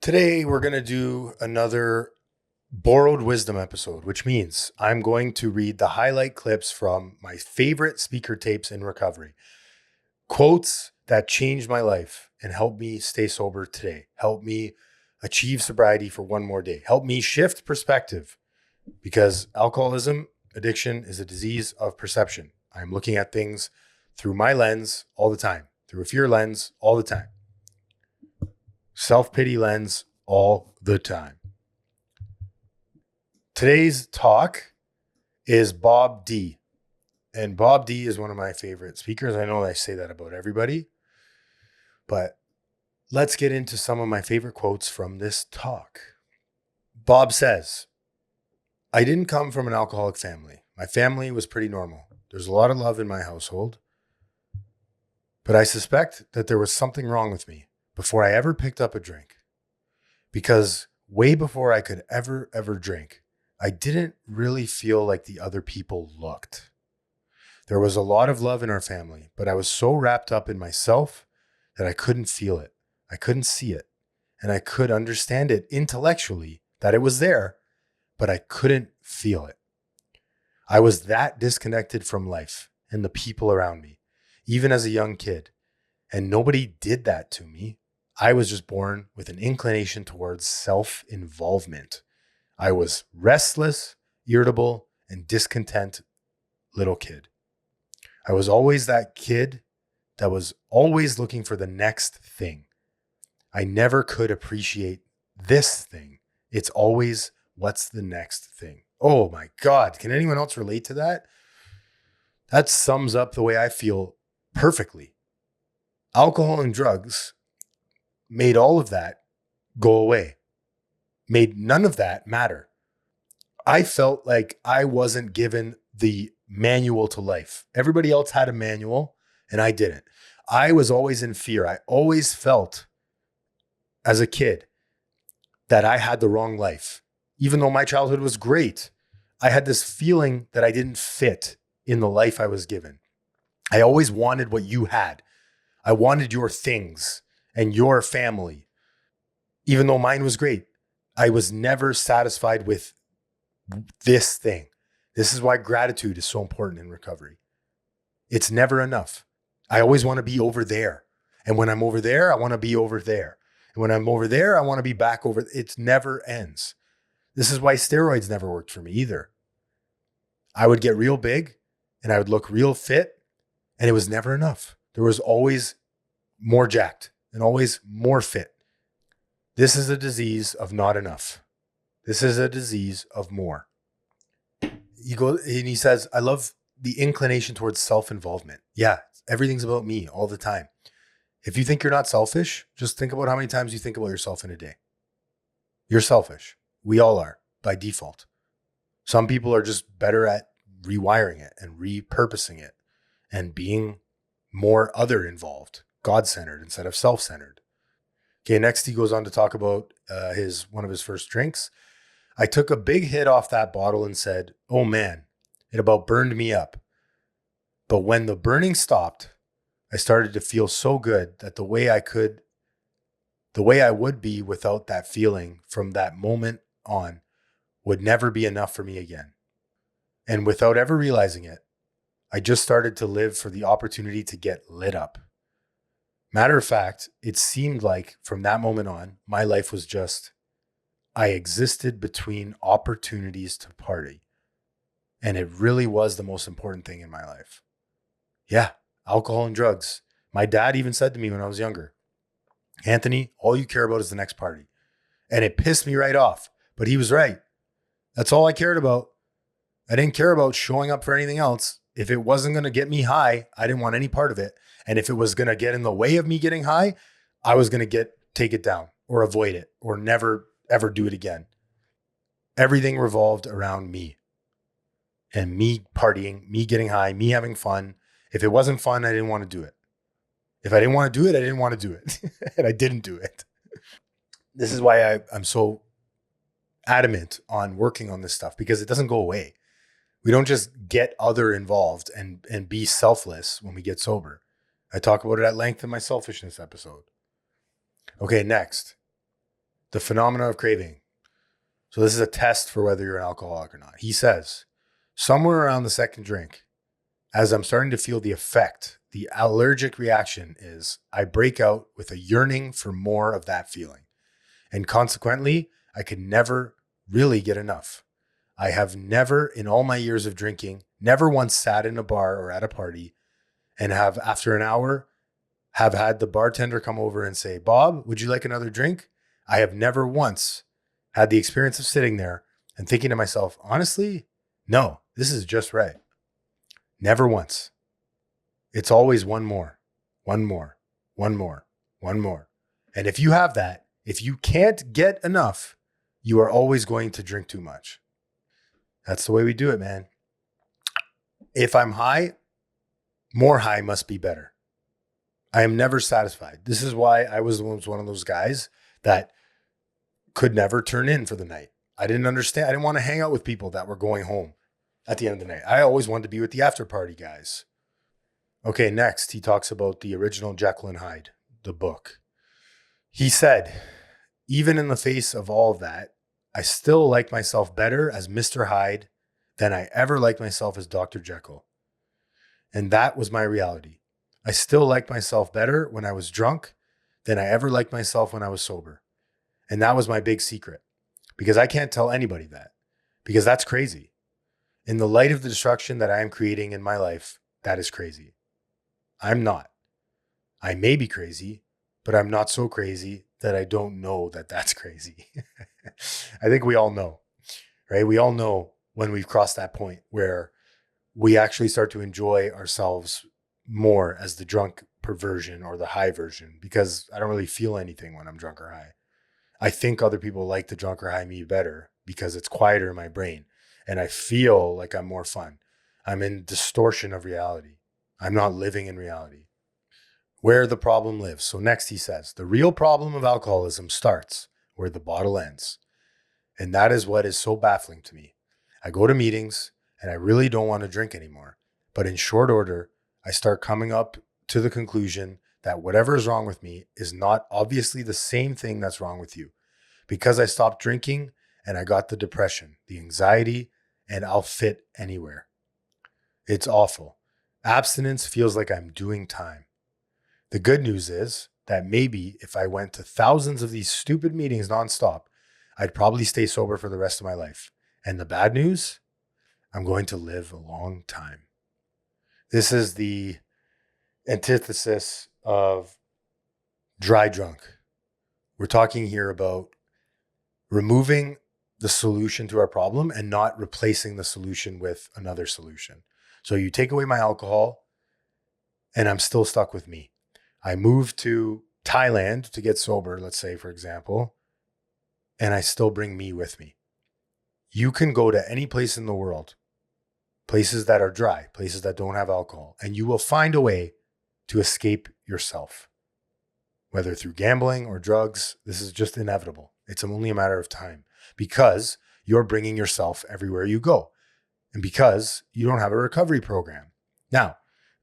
Today, we're going to do another borrowed wisdom episode, which means I'm going to read the highlight clips from my favorite speaker tapes in recovery. Quotes that changed my life and helped me stay sober today, help me achieve sobriety for one more day, help me shift perspective because alcoholism addiction is a disease of perception. I'm looking at things through my lens all the time, through a fear lens all the time. Self-pity lens all the time. Today's talk is Bob D. And Bob D is one of my favorite speakers. I know I say that about everybody, but let's get into some of my favorite quotes from this talk. Bob says, I didn't come from an alcoholic family. My family was pretty normal. There's a lot of love in my household, but I suspect that there was something wrong with me before I ever picked up a drink. Because way before I could ever drink, I didn't really feel like the other people looked. There was a lot of love in our family, but I was so wrapped up in myself that I couldn't feel it. I couldn't see it. And I could understand it intellectually that it was there, but I couldn't feel it. I was that disconnected from life and the people around me, even as a young kid. And nobody did that to me. I was just born with an inclination towards self-involvement. I was restless, irritable, and discontent little kid. I was always that kid that was always looking for the next thing. I never could appreciate this thing. It's always, what's the next thing? Oh my God. Can anyone else relate to that? That sums up the way I feel perfectly. Alcohol and drugs made all of that go away, made none of that matter. I felt like I wasn't given the manual to life. Everybody else had a manual and I didn't. I was always in fear. I always felt as a kid that I had the wrong life. Even though my childhood was great, I had this feeling that I didn't fit in the life I was given. I always wanted what you had. I wanted your things and your family. Even though mine was great, I was never satisfied with this thing. This is why gratitude is so important in recovery. It's never enough. I always want to be over there. And when I'm over there, I want to be over there. And when I'm over there, I want to be back over. It never ends. This is why steroids never worked for me either. I would get real big and I would look real fit and it was never enough. There was always more jacked and always more fit. This is a disease of not enough. This is a disease of more. He says, I love the inclination towards self-involvement. Yeah, everything's about me all the time. If you think you're not selfish, just think about how many times you think about yourself in a day. You're selfish. We all are by default. Some people are just better at rewiring it and repurposing it and being more other involved, God-centered instead of self-centered. Okay, next he goes on to talk about one of his first drinks. I took a big hit off that bottle and said, oh man, it about burned me up. But when the burning stopped, I started to feel so good that the way I would be without that feeling from that moment on would never be enough for me again. And without ever realizing it, I just started to live for the opportunity to get lit up. Matter of fact, it seemed like from that moment on, my life was just, I existed between opportunities to party. And it really was the most important thing in my life. Yeah, alcohol and drugs. My dad even said to me when I was younger, Anthony, all you care about is the next party. And it pissed me right off, but he was right. That's all I cared about. I didn't care about showing up for anything else. If it wasn't going to get me high, I didn't want any part of it. And if it was going to get in the way of me getting high, I was going to take it down or avoid it or never, ever do it again. Everything revolved around me and me partying, me getting high, me having fun. If it wasn't fun, I didn't want to do it. If I didn't want to do it, I didn't want to do it. And I didn't do it. This is why I'm so adamant on working on this stuff because it doesn't go away. We don't just get other involved and be selfless when we get sober. I talk about it at length in my selfishness episode. Okay, next. The phenomena of craving. So this is a test for whether you're an alcoholic or not. He says, somewhere around the second drink, as I'm starting to feel the effect, the allergic reaction is I break out with a yearning for more of that feeling. And consequently, I could never really get enough. I have never, in all my years of drinking, never once sat in a bar or at a party and have, after an hour, have had the bartender come over and say, Bob, would you like another drink? I have never once had the experience of sitting there and thinking to myself, honestly, no, this is just right. Never once. It's always one more, one more, one more, one more. And if you have that, if you can't get enough, you are always going to drink too much. That's the way we do it, man. If I'm high, more high must be better. I am never satisfied. This is why I was one of those guys that could never turn in for the night. I didn't understand. I didn't want to hang out with people that were going home at the end of the night. I always wanted to be with the after party guys. Okay, next, he talks about the original Jekyll Hyde, the book. He said, even in the face of all of that, I still like myself better as Mr. Hyde than I ever liked myself as Dr. Jekyll. And that was my reality. I still liked myself better when I was drunk than I ever liked myself when I was sober. And that was my big secret, because I can't tell anybody that, because that's crazy. In the light of the destruction that I am creating in my life, that is crazy. I'm not. I may be crazy, but I'm not so crazy that I don't know that that's crazy. I think we all know, right? We all know when we've crossed that point where we actually start to enjoy ourselves more as the drunk version or the high version, because I don't really feel anything when I'm drunk or high. I think other people like the drunk or high me better because it's quieter in my brain and I feel like I'm more fun. I'm in distortion of reality. I'm not living in reality. Where the problem lives. So next he says, the real problem of alcoholism starts where the bottle ends. And that is what is so baffling to me. I go to meetings and I really don't want to drink anymore. But in short order, I start coming up to the conclusion that whatever is wrong with me is not obviously the same thing that's wrong with you. Because I stopped drinking and I got the depression, the anxiety, and I'll fit anywhere. It's awful. Abstinence feels like I'm doing time. The good news is that maybe if I went to thousands of these stupid meetings nonstop, I'd probably stay sober for the rest of my life. And the bad news, I'm going to live a long time. This is the antithesis of dry drunk. We're talking here about removing the solution to our problem and not replacing the solution with another solution. So you take away my alcohol and I'm still stuck with me. I move to Thailand to get sober, let's say, for example, and I still bring me with me. You can go to any place in the world, places that are dry, places that don't have alcohol, and you will find a way to escape yourself. Whether through gambling or drugs, this is just inevitable. It's only a matter of time because you're bringing yourself everywhere you go and because you don't have a recovery program. Now,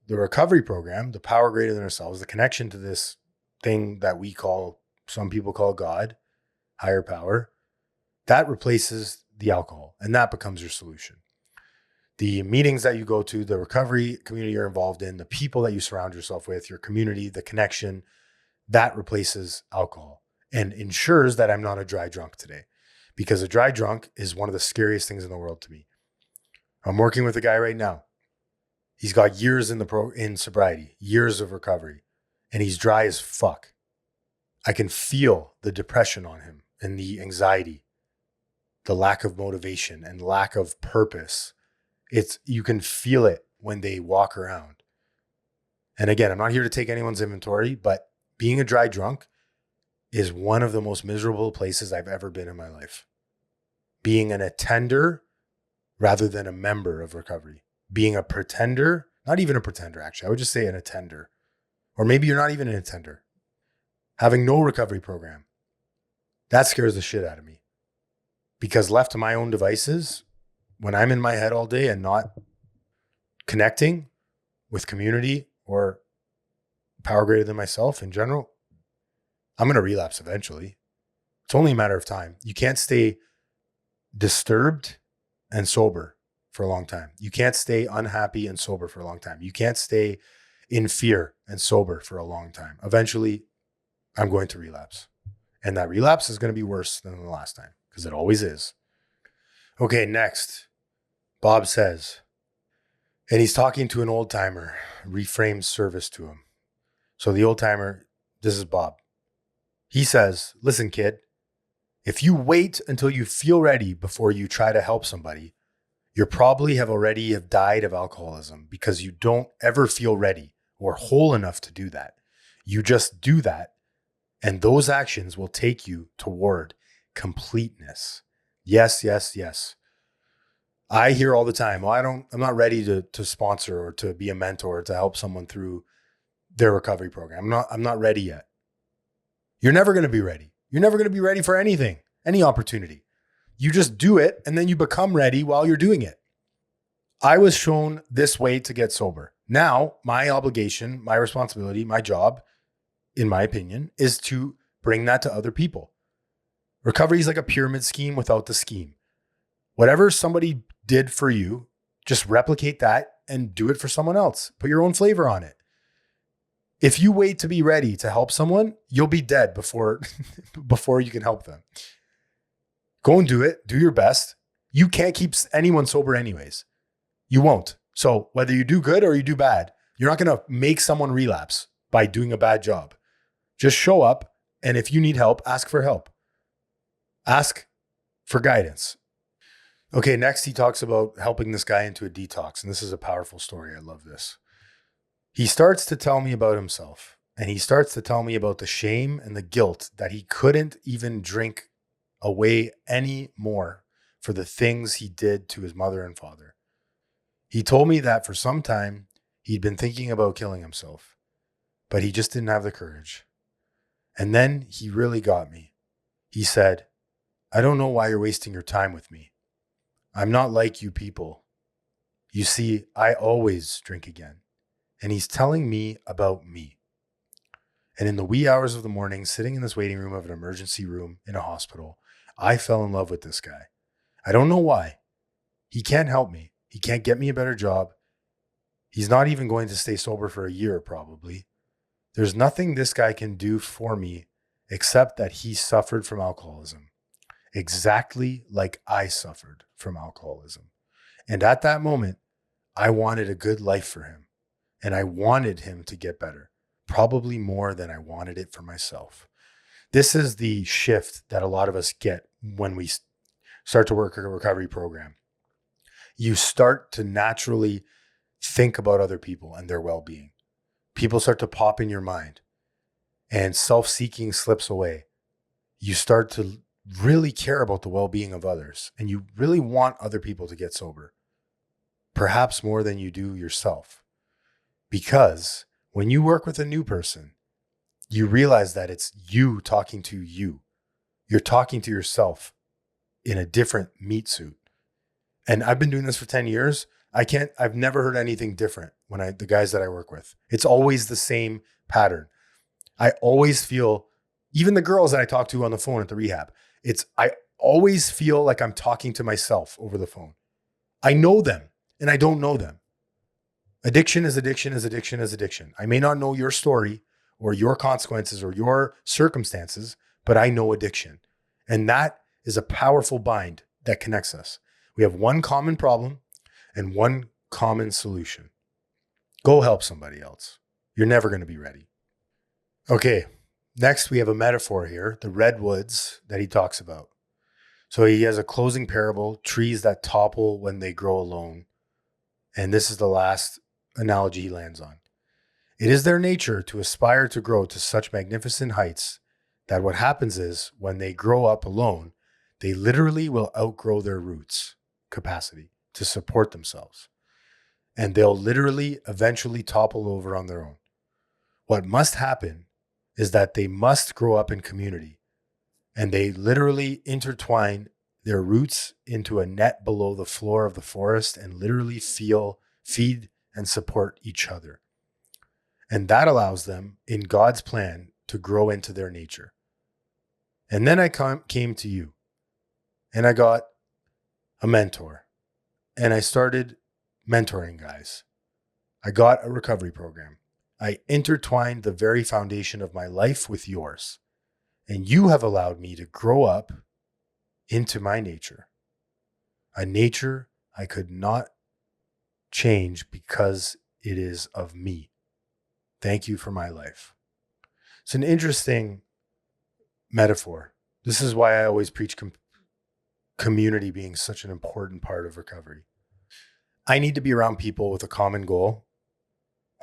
the recovery program, the power greater than ourselves, the connection to this thing that some people call God, higher power, that replaces the alcohol and that becomes your solution. The meetings that you go to, the recovery community you're involved in, the people that you surround yourself with, your community, the connection, that replaces alcohol and ensures that I'm not a dry drunk today, because a dry drunk is one of the scariest things in the world to me. I'm working with a guy right now. He's got years in sobriety, years of recovery, and he's dry as fuck. I can feel the depression on him and the anxiety, the lack of motivation and lack of purpose. You can feel it when they walk around. And again, I'm not here to take anyone's inventory, but being a dry drunk is one of the most miserable places I've ever been in my life. Being an attender rather than a member of recovery. Being a pretender, not even a pretender, actually. I would just say an attender. Or maybe you're not even an attender. Having no recovery program. That scares the shit out of me. Because left to my own devices, when I'm in my head all day and not connecting with community or power greater than myself in general, I'm going to relapse eventually. It's only a matter of time. You can't stay disturbed and sober for a long time. You can't stay unhappy and sober for a long time. You can't stay in fear and sober for a long time. Eventually, I'm going to relapse. And that relapse is going to be worse than the last time, because it always is. Okay, next. Bob says, and he's talking to an old timer, reframes service to him. So the old timer, this is Bob. He says, listen, kid, if you wait until you feel ready before you try to help somebody, you probably already have died of alcoholism, because you don't ever feel ready or whole enough to do that. You just do that, and those actions will take you toward completeness. Yes, yes, yes. I hear all the time, well, I'm not ready to sponsor or to be a mentor or to help someone through their recovery program. I'm not ready yet. You're never going to be ready. You're never going to be ready for anything, any opportunity. You just do it, and then you become ready while you're doing it. I was shown this way to get sober. Now, my obligation, my responsibility, my job, in my opinion, is to bring that to other people. Recovery is like a pyramid scheme without the scheme. Whatever somebody did for you, just replicate that and do it for someone else. Put your own flavor on it. If you wait to be ready to help someone, you'll be dead before you can help them. Go and do it. Do your best. You can't keep anyone sober anyways. You won't. So whether you do good or you do bad, you're not going to make someone relapse by doing a bad job. Just show up, and if you need help, ask for help. Ask for guidance. Okay, next he talks about helping this guy into a detox, and this is a powerful story. I love this. He starts to tell me about himself, and he starts to tell me about the shame and the guilt that he couldn't even drink away anymore for the things he did to his mother and father. He told me that for some time he'd been thinking about killing himself, but he just didn't have the courage. And then he really got me. He said, I don't know why you're wasting your time with me. I'm not like you people. You see, I always drink again. And he's telling me about me. And in the wee hours of the morning, sitting in this waiting room of an emergency room in a hospital, I fell in love with this guy. I don't know why. He can't help me. He can't get me a better job. He's not even going to stay sober for a year, probably. There's nothing this guy can do for me except that he suffered from alcoholism, exactly like I suffered from alcoholism. And at that moment, I wanted a good life for him. And I wanted him to get better, probably more than I wanted it for myself. This is the shift that a lot of us get when we start to work a recovery program. You start to naturally think about other people and their well-being. People start to pop in your mind, and self-seeking slips away. You start to really care about the well-being of others, and you really want other people to get sober, perhaps more than you do yourself. Because when you work with a new person, you realize that it's you talking to you. You're talking to yourself in a different meat suit. And I've been doing this for 10 years. I've never heard anything different the guys that I work with. It's always the same pattern. I always feel, even the girls that I talk to on the phone at the rehab, I always feel like I'm talking to myself over the phone. I know them and I don't know them. Addiction is addiction is addiction is addiction. I may not know your story or your consequences or your circumstances, but I know addiction. And that is a powerful bind that connects us. We have one common problem and one common solution. Go help somebody else. You're never going to be ready. Okay, next we have a metaphor here, the redwoods that he talks about. So he has a closing parable, trees that topple when they grow alone. And this is the last analogy he lands on. It is their nature to aspire to grow to such magnificent heights that what happens is when they grow up alone, they literally will outgrow their roots capacity to support themselves. And they'll literally eventually topple over on their own. What must happen is that they must grow up in community, and they literally intertwine their roots into a net below the floor of the forest and literally feed and support each other. And that allows them, in God's plan, to grow into their nature. And then I came to you and I got a mentor and I started mentoring guys. I got a recovery program. I intertwined the very foundation of my life with yours. And you have allowed me to grow up into my nature, a nature I could not change because it is of me. Thank you for my life. It's an interesting metaphor. This is why I always preach community being such an important part of recovery. I need to be around people with a common goal.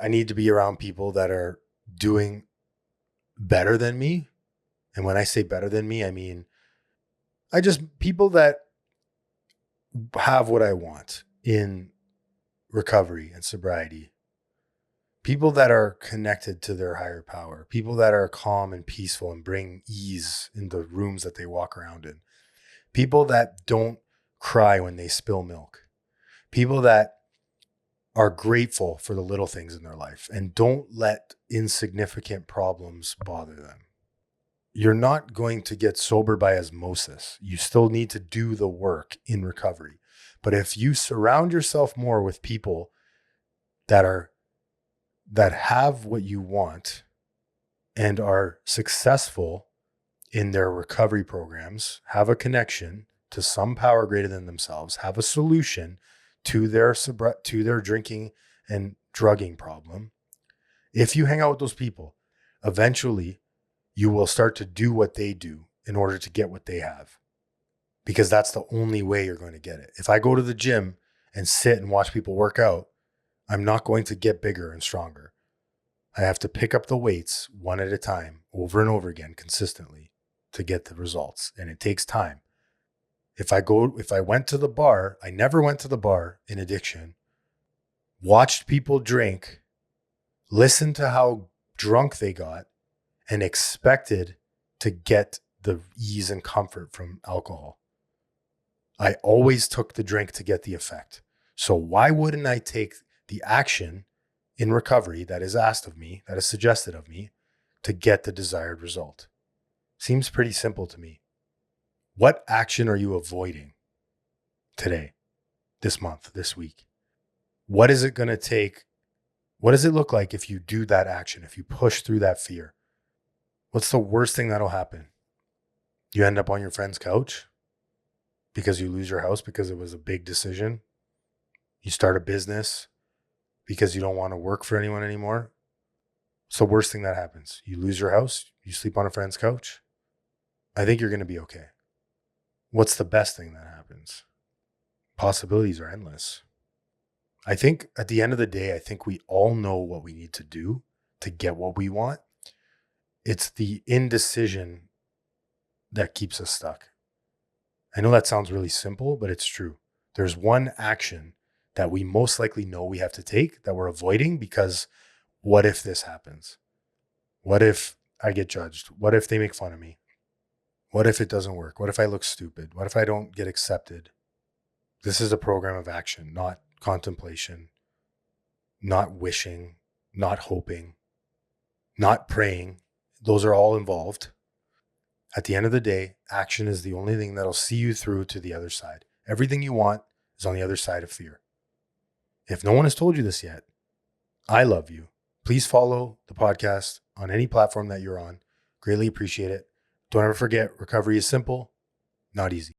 I need to be around people that are doing better than me. And when I say better than me, I mean, people that have what I want in recovery and sobriety. People that are connected to their higher power, people that are calm and peaceful and bring ease in the rooms that they walk around in, people that don't cry when they spill milk, people that are grateful for the little things in their life and don't let insignificant problems bother them. You're not going to get sober by osmosis. You still need to do the work in recovery. But if you surround yourself more with people that have what you want and are successful in their recovery programs, have a connection to some power greater than themselves, have a solution to their drinking and drugging problem. If you hang out with those people, eventually you will start to do what they do in order to get what they have, because that's the only way you're going to get it. If I go to the gym and sit and watch people work out, I'm not going to get bigger and stronger. I have to pick up the weights one at a time, over and over again, consistently to get the results. And it takes time. If I went to the bar, I never went to the bar in addiction, watched people drink, listened to how drunk they got, and expected to get the ease and comfort from alcohol. I always took the drink to get the effect. So why wouldn't I take the action in recovery that is asked of me, that is suggested of me, to get the desired result? Seems pretty simple to me. What action are you avoiding today, this month, this week? What is it going to take? What does it look like if you do that action, if you push through that fear? What's the worst thing that'll happen? You end up on your friend's couch because you lose your house because it was a big decision. You start a business because you don't want to work for anyone anymore. It's the worst thing that happens. You lose your house, you sleep on a friend's couch. I think you're going to be okay. What's the best thing that happens? Possibilities are endless. I think at the end of the day, I think we all know what we need to do to get what we want. It's the indecision that keeps us stuck. I know that sounds really simple, but it's true. There's one action that we most likely know we have to take that we're avoiding because what if this happens? What if I get judged? What if they make fun of me? What if it doesn't work? What if I look stupid? What if I don't get accepted? This is a program of action, not contemplation, not wishing, not hoping, not praying. Those are all involved. At the end of the day, action is the only thing that'll see you through to the other side. Everything you want is on the other side of fear. If no one has told you this yet, I love you. Please follow the podcast on any platform that you're on. Greatly appreciate it. Don't ever forget, recovery is simple, not easy.